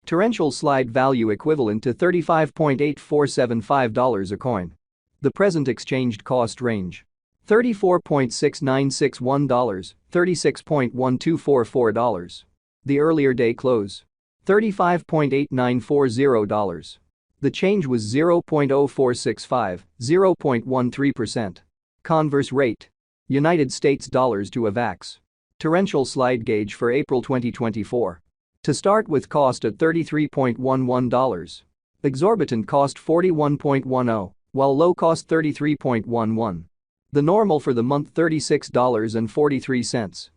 Torrential slide value equivalent to $35.8475 a coin. The present exchanged cost range: $34.6961, $36.1244. The earlier day close: $35.8940. The change was 0.0465, 0.13%. Converse rate: United States dollars to Avax. Torrential slide gauge for April 2024. To start with, cost at $33.11. Exorbitant cost $41.10, while low cost $33.11. The normal for the month $36.43.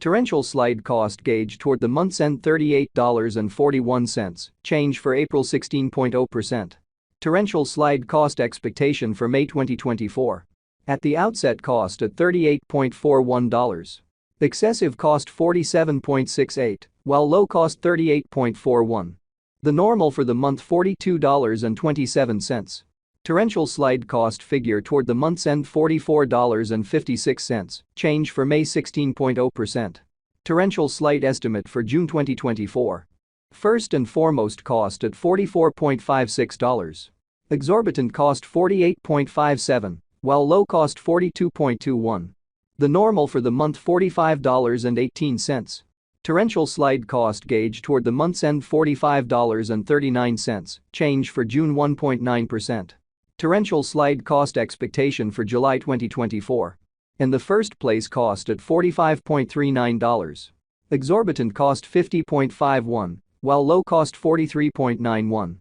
Torrential slide cost gauge toward the month's end $38.41, change for April 16.0%. Torrential slide cost expectation for May 2024. At the outset, cost at $38.41. Excessive cost $47.68, while low cost $38.41. The normal for the month $42.27. Torrential slide cost figure toward the month's end $44.56, change for May 16.0%. Torrential slide estimate for June 2024. First and foremost, cost at $44.56. Exorbitant cost $48.57, while low cost $42.21. The normal for the month $45.18. Torrential slide cost gauge toward the month's end $45.39, change for June 1.9%. Torrential slide cost expectation for July 2024. In the first place, cost at $45.39. Exorbitant cost $50.51, while low cost $43.91.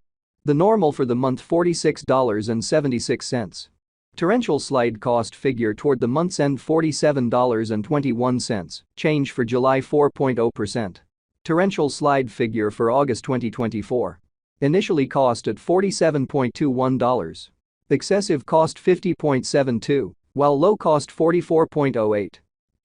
The normal for the month $46.76. Torrential slide cost figure toward the month's end $47.21, change for July 4.0%. Torrential slide figure for August 2024. Initially cost at $47.21. Excessive cost $50.72, while low cost $44.08.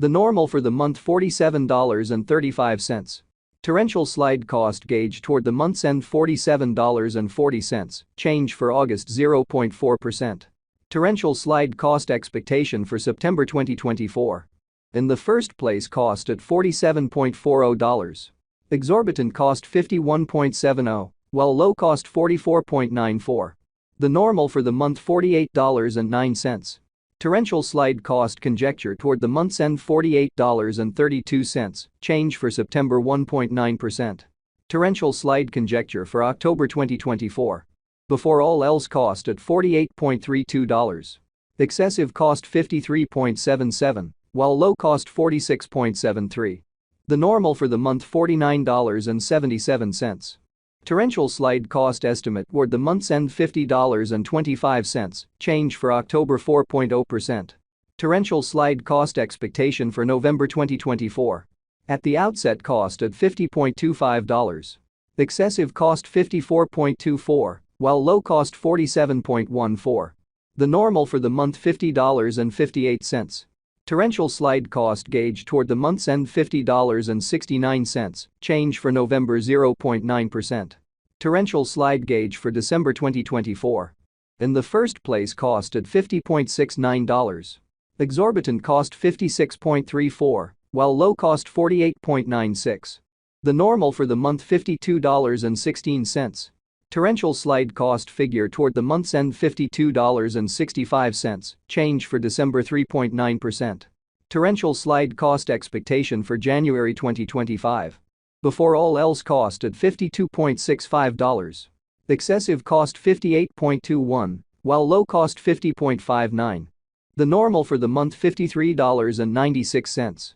The normal for the month $47.35. Torrential slide cost gauge toward the month's end $47.40, change for August 0.4%. Torrential slide cost expectation for September 2024. In the first place, cost at $47.40. Exorbitant cost $51.70, while low cost $44.94. The normal for the month $48.09. Torrential slide cost conjecture toward the month's end $48.32, change for September 1.9%. Torrential slide conjecture for October 2024. Before all else, cost at $48.32. Excessive cost $53.77, while low cost $46.73. The normal for the month $49.77. Torrential slide cost estimate toward the month's end $50.25, change for October 4.0%. Torrential slide cost expectation for November 2024. At the outset, cost at $50.25. Excessive cost $54.24, while low cost $47.14. The normal for the month $50.58. Torrential slide cost gauge toward the month's end $50.69, change for November 0.9%. Torrential slide gauge for December 2024. In the first place, cost at $50.69. Exorbitant cost $56.34, while low cost $48.96. The normal for the month $52.16. Torrential slide cost figure toward the month's end $52.65, change for December 3.9%. Torrential slide cost expectation for January 2025. Before all else, cost at $52.65. Excessive cost $58.21, while low cost $50.59. The normal for the month $53.96.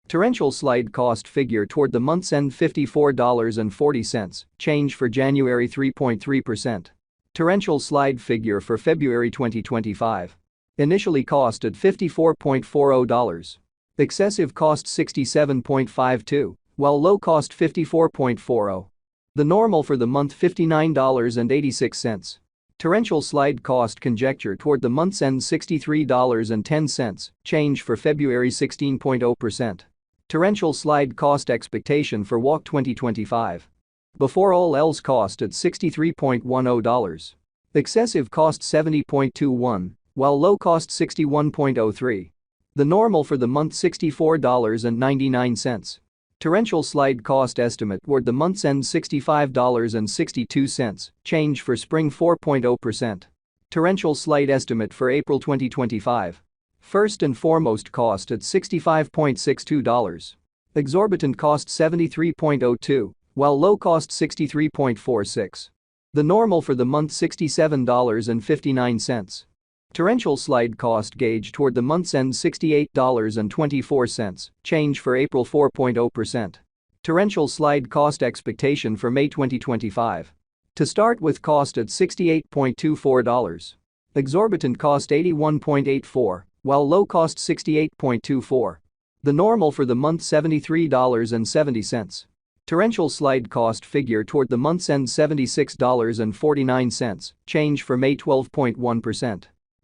Torrential slide cost figure toward the month's end $54.40, change for January 3.3%. Torrential slide figure for February 2025. Initially cost at $54.40. Excessive cost $67.52, while low cost $54.40. The normal for the month $59.86. Torrential slide cost conjecture toward the month's end $63.10, change for February 16.0%. Torrential slide cost expectation for WAC 2025. Before all else, cost at $63.10. Excessive cost $70.21, while low cost $61.03. The normal for the month $64.99. Torrential slide cost estimate toward the month's end $65.62, change for spring 4.0%. Torrential slide estimate for April 2025. First and foremost cost at $65.62. Exorbitant cost $73.02, while low cost $63.46. The normal for the month $67.59. Torrential slide cost gauge toward the month's end $68.24, change for April 4.0%. Torrential slide cost expectation for May 2025. To start with cost at $68.24. Exorbitant cost $81.84, while low cost $68.24. The normal for the month $73.70. Torrential slide cost figure toward the month's end $76.49, change for May 12.1%.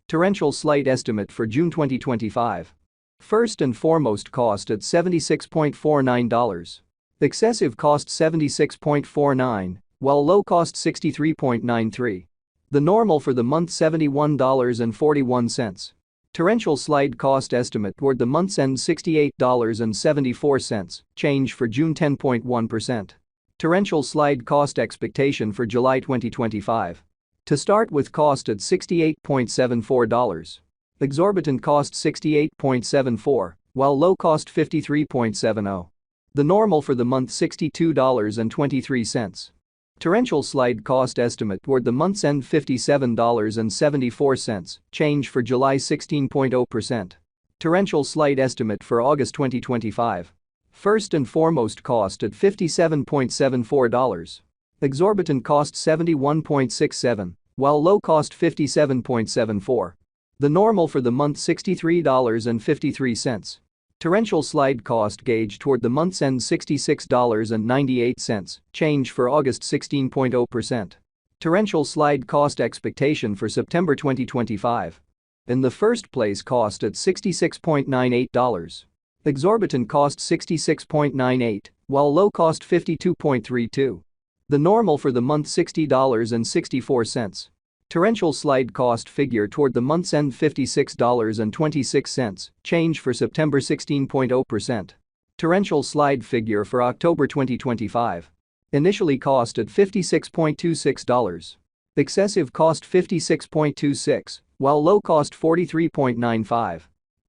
Torrential slide estimate for June 2025. First and foremost cost at $76.49. Excessive cost $76.49, while low cost $63.93. The normal for the month $71.41. Torrential slide cost estimate toward the month's end $68.74, change for June 10.1%. Torrential slide cost expectation for July 2025. To start with cost at $68.74. Exorbitant cost $68.74, while low cost $53.70. The normal for the month $62.23. Torrential slide cost estimate toward the month's end $57.74, change for July 16.0%. Torrential slide estimate for August 2025. First and foremost cost at $57.74. Exorbitant cost $71.67, while low cost $57.74. The normal for the month $63.53. Torrential slide cost gauge toward the month's end $66.98, change for August 16.0%. Torrential slide cost expectation for September 2025. In the first place cost at $66.98. Exorbitant cost $66.98, while low cost $52.32. The normal for the month $60.64. Torrential slide cost figure toward the month's end $56.26, change for September 16.0%. Torrential slide figure for October 2025. Initially cost at $56.26. Excessive cost $56.26, while low cost $43.95.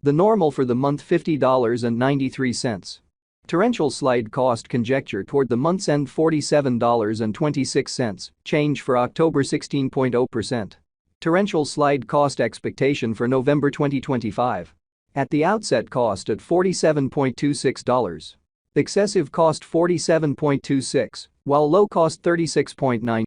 The normal for the month $50.93. Torrential slide cost conjecture toward the month's end $47.26, change for October 16.0%. Torrential slide cost expectation for November 2025. At the outset cost at $47.26. Excessive cost $47.26, while low cost $36.9.